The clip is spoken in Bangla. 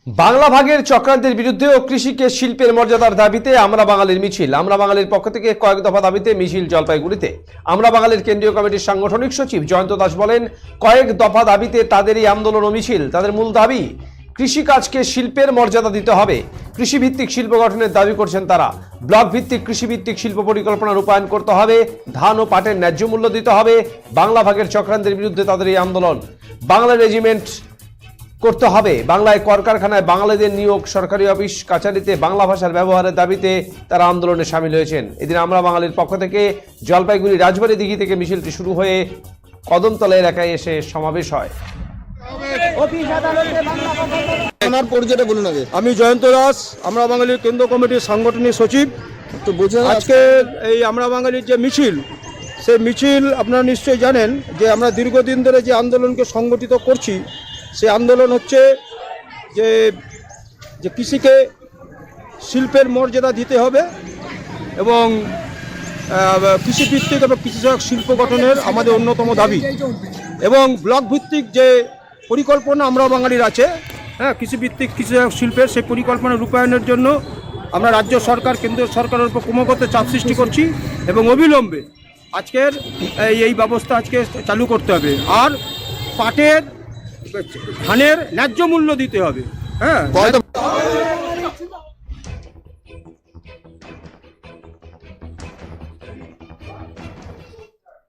বাংলা ভাগের চক্রান্তের বিরুদ্ধে ও কৃষিকে শিল্পের মর্যাদার দাবিতে আমরা বাঙালির মিছিল। আমরা বাঙালির পক্ষ থেকে কয়েক দফা দাবিতে মিছিল জলপাইগুড়িতে। আমরা বাঙালির কেন্দ্রীয় কমিটির সাংগঠনিক সচিব জয়ন্ত দাস বলেন, কয়েক দফা দাবিতে তাদেরই আন্দোলন ও মিছিল। তাদের মূল দাবি, কৃষিকাজকে শিল্পের মর্যাদা দিতে হবে। কৃষিভিত্তিক শিল্প গঠনের দাবি করছেন তারা। ব্লক ভিত্তিক কৃষিভিত্তিক শিল্প পরিকল্পনা রূপায়ণ করতে হবে। ধান ও পাটের ন্যায্য মূল্য দিতে হবে। বাংলা ভাগের চক্রান্তের বিরুদ্ধে তাদের এই আন্দোলন। বাংলা রেজিমেন্ট করতে হবে। বাংলায় কলকারখানায় বাঙালিদের নিয়োগ, সরকারি অফিস কাছারিতে বাংলা ভাষার ব্যবহারের দাবিতে তারা আন্দোলনে সামিল হয়েছেন। এদিন আমরা বাঙালির পক্ষ থেকে জলপাইগুড়ি রাজবাড়ী দিঘি থেকে মিছিলটি শুরু হয়ে কদমতলা এলাকায় এসে সমাবেশ হয়। আমি জয়ন্ত দাস, আমরা বাঙালির কেন্দ্র কমিটির সাংগঠনিক সচিব। তো আজকে এই আমরা বাঙালির যে মিছিল, সেই মিছিল আপনারা নিশ্চয়ই জানেন যে আমরা দীর্ঘদিন ধরে যে আন্দোলনকে সংগঠিত করছি, সেই আন্দোলন হচ্ছে যে কৃষিকে শিল্পের মর্যাদা দিতে হবে এবং কৃষিভিত্তিক এবং কৃষিসহায়ক শিল্প গঠনের আমাদের অন্যতম দাবি। এবং ব্লক ভিত্তিক যে পরিকল্পনা আমরা বাঙালির আছে, কৃষিভিত্তিক কৃষিসহায়ক শিল্পের সেই পরিকল্পনা রূপায়ণের জন্য আমরা রাজ্য সরকার, কেন্দ্রীয় সরকারের উপর ক্রমাগত চাপ সৃষ্টি করছি এবং অবিলম্বে আজকের এই ব্যবস্থা আজকে চালু করতে হবে। আর ধানের ন্যায্য মূল্য দিতে হবে।